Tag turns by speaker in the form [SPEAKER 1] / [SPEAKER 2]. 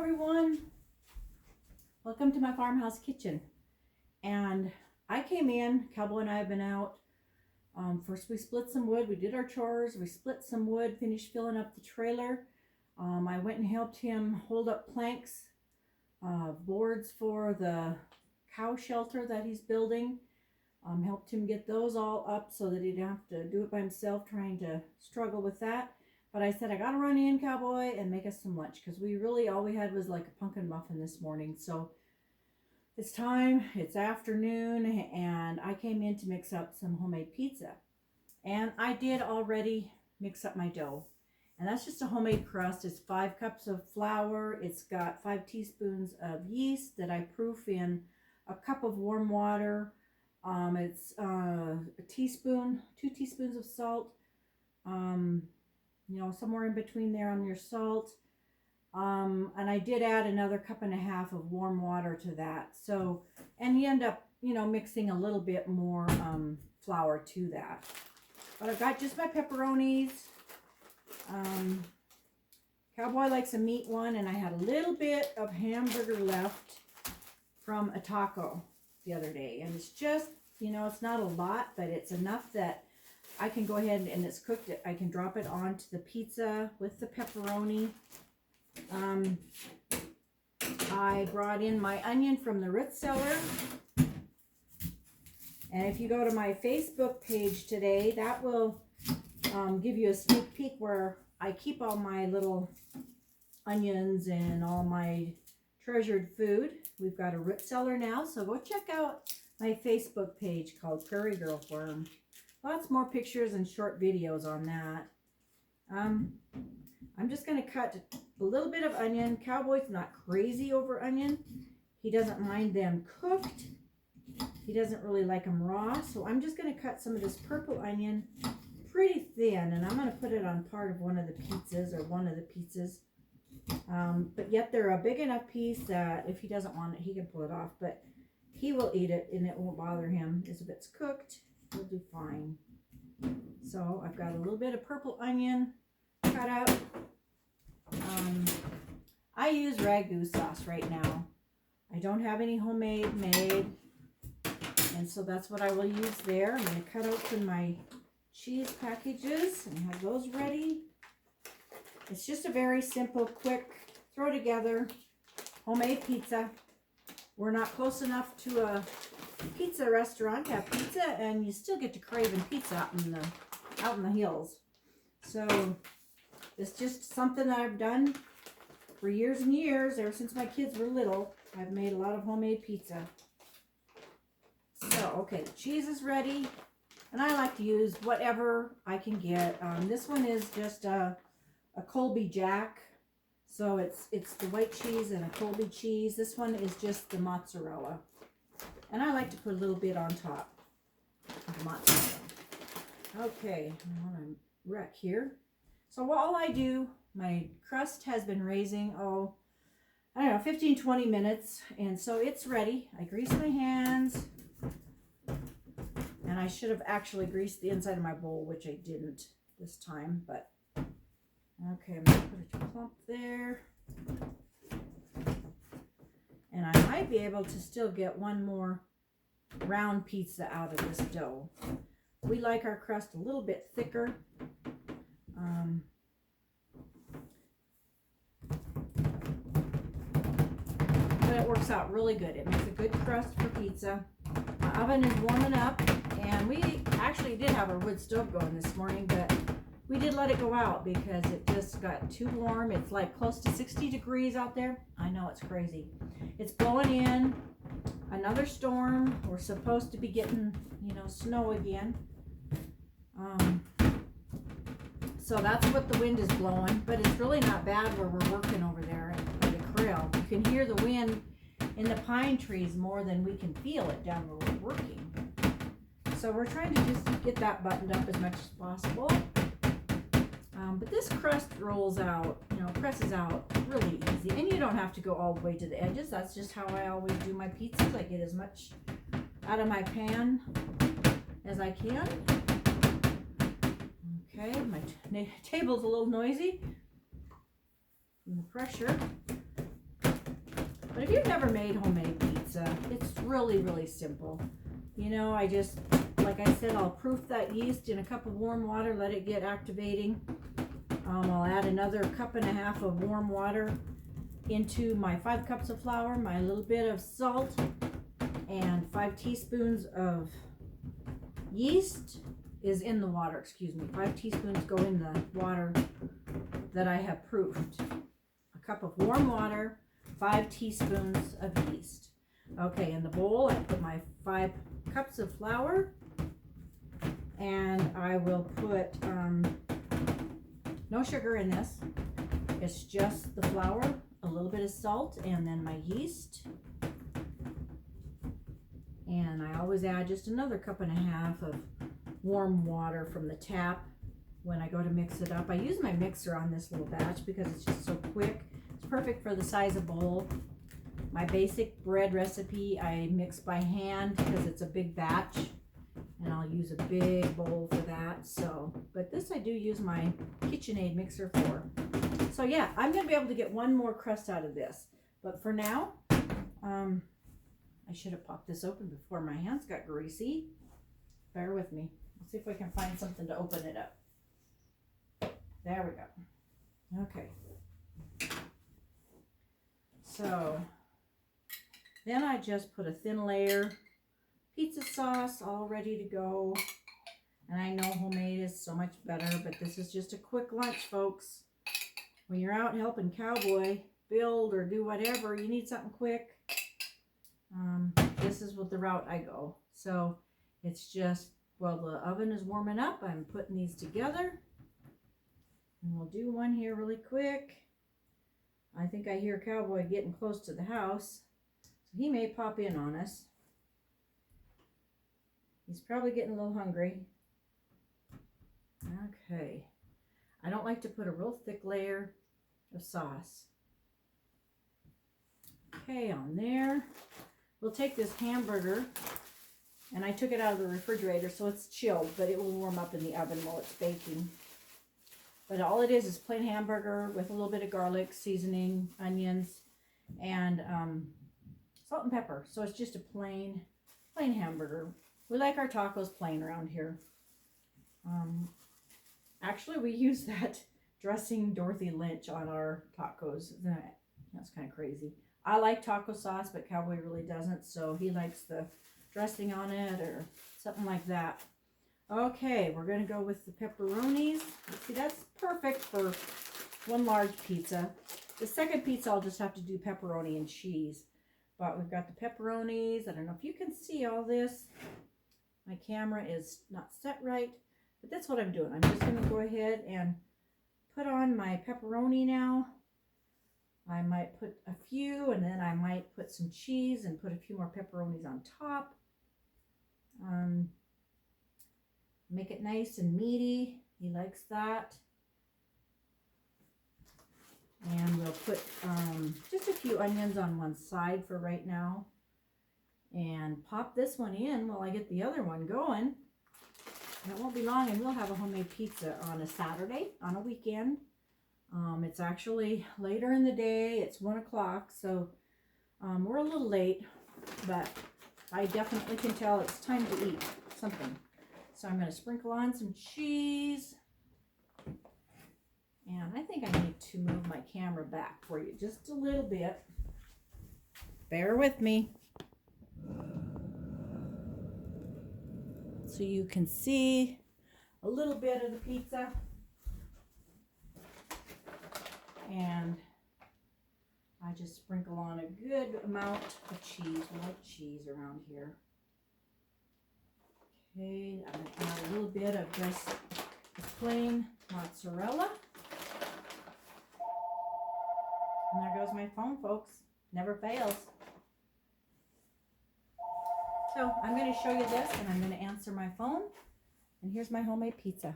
[SPEAKER 1] everyone. Welcome to my farmhouse kitchen. And I came in, Cowboy and I have been out. First we split some wood, we did our chores, we split some wood, finished filling up the trailer. I went and helped him hold up planks, boards for the cow shelter that he's building. Helped him get those all up so that he didn't have to do it by himself, trying to struggle with that. But I said, I gotta run in, Cowboy, and make us some lunch, because all we had was like a pumpkin muffin this morning. So it's time, it's afternoon, and I came in to mix up some homemade pizza. And I did already mix up my dough. And that's just a homemade crust. It's 5 cups of flour. It's got 5 teaspoons of yeast that I proof in a cup of warm water. It's a teaspoon, 2 teaspoons of salt. Somewhere in between there on your salt. And I did add another 1.5 cups of warm water to that. So, and you end up, mixing a little bit more flour to that. But I've got just my pepperonis. Cowboy likes a meat one, and I had a little bit of hamburger left from a taco the other day. And it's just, it's not a lot, but it's enough that I can go ahead and it's cooked. I can drop it onto the pizza with the pepperoni. I brought in my onion from the root cellar. And if you go to my Facebook page today, that will give you a sneak peek where I keep all my little onions and all my treasured food. We've got a root cellar now, so go check out my Facebook page called Prairie Girl Farm. Lots more pictures and short videos on that. I'm just going to cut a little bit of onion. Cowboy's not crazy over onion. He doesn't mind them cooked. He doesn't really like them raw. So I'm just going to cut some of this purple onion pretty thin. And I'm going to put it on part of one of the pizzas or one of the pizzas. But yet they're a big enough piece that if he doesn't want it, he can pull it off. But he will eat it and it won't bother him. If it's cooked, we'll do fine. So I've got a little bit of purple onion cut up. I use ragu sauce right now. I don't have any homemade made, and so that's what I will use there. I'm going to cut open my cheese packages and have those ready. It's just a very simple, quick, throw together homemade pizza. We're not close enough to a pizza restaurant to have pizza, and you still get to craving pizza out in the hills. So it's just something that I've done for years and years, ever since my kids were little. I've made a lot of homemade pizza. So, okay, the cheese is ready, and I like to use whatever I can get. This one is just a Colby Jack. So it's the white cheese and a Colby cheese. This one is just the mozzarella. And I like to put a little bit on top of the mozzarella. Okay, I want to wreck here. So while I do, my crust has been raising, 15-20 minutes. And so it's ready. I grease my hands. And I should have actually greased the inside of my bowl, which I didn't this time. But, okay, I'm going to put a clump there. And I might be able to still get one more round pizza out of this dough. We like our crust a little bit thicker. But it works out really good. It makes a good crust for pizza. My oven is warming up, and we actually did have our wood stove going this morning, but we did let it go out because it just got too warm. It's like close to 60 degrees out there. I know, it's crazy. It's blowing in. Another storm. We're supposed to be getting, snow again. So that's what the wind is blowing, but it's really not bad where we're working over there at the corral. You can hear the wind in the pine trees more than we can feel it down where we're working. So we're trying to just get that buttoned up as much as possible. But this crust rolls out, presses out really easy. And you don't have to go all the way to the edges. That's just how I always do my pizzas. I get as much out of my pan as I can. Okay, my table's a little noisy from the pressure. But if you've never made homemade pizza, it's really, really simple. You know, I just, like I said, I'll proof that yeast in a cup of warm water, let it get activating. I'll add another 1.5 cups of warm water into my 5 cups of flour, my little bit of salt, and 5 teaspoons of yeast is in the water, excuse me. 5 teaspoons go in the water that I have proofed. A cup of warm water, 5 teaspoons of yeast. Okay, in the bowl, I put my 5 cups of flour, and I will put no sugar in this. It's just the flour, a little bit of salt, and then my yeast. And I always add just another 1.5 cups of warm water from the tap when I go to mix it up. I use my mixer on this little batch because it's just so quick. It's perfect for the size of bowl. My basic bread recipe I mix by hand because it's a big batch, and I'll use a big bowl for that. So, but this I do use my KitchenAid mixer for. So yeah, I'm gonna be able to get one more crust out of this. But for now, I should have popped this open before my hands got greasy. Bear with me. Let's see if we can find something to open it up. There we go. Okay. So then I just put a thin layer pizza sauce all ready to go. And I know homemade is so much better, but this is just a quick lunch, folks. When you're out helping Cowboy build or do whatever, you need something quick. This is what the route I go. So it's just, while the oven is warming up, I'm putting these together. And we'll do one here really quick. I think I hear Cowboy getting close to the house, so he may pop in on us. He's probably getting a little hungry. Okay. I don't like to put a real thick layer of sauce. Okay, on there. We'll take this hamburger, and I took it out of the refrigerator so it's chilled, but it will warm up in the oven while it's baking. But all it is plain hamburger with a little bit of garlic, seasoning, onions, and salt and pepper. So it's just a plain hamburger. We like our tacos plain around here. Actually, we use that dressing Dorothy Lynch on our tacos. That's kind of crazy. I like taco sauce, but Cowboy really doesn't, so he likes the dressing on it or something like that. Okay, we're going to go with the pepperonis. See, that's perfect for one large pizza. The second pizza, I'll just have to do pepperoni and cheese. But we've got the pepperonis. I don't know if you can see all this. My camera is not set right, but that's what I'm doing. I'm just going to go ahead and put on my pepperoni now. I might put a few, and then I might put some cheese and put a few more pepperonis on top. Make it nice and meaty. He likes that. And we'll put just a few onions on one side for right now. And pop this one in while I get the other one going. And it won't be long, and we'll have a homemade pizza on a Saturday, on a weekend. It's actually later in the day. It's 1 o'clock, so we're a little late, but I definitely can tell it's time to eat something. So I'm going to sprinkle on some cheese. And I think I need to move my camera back for you just a little bit. Bear with me. So you can see a little bit of the pizza. And I just sprinkle on a good amount of cheese. We like cheese around here. Okay, I'm going to add a little bit of just the plain mozzarella. And there goes my phone, folks. Never fails. So I'm going to show you this, and I'm going to answer my phone. And here's my homemade pizza.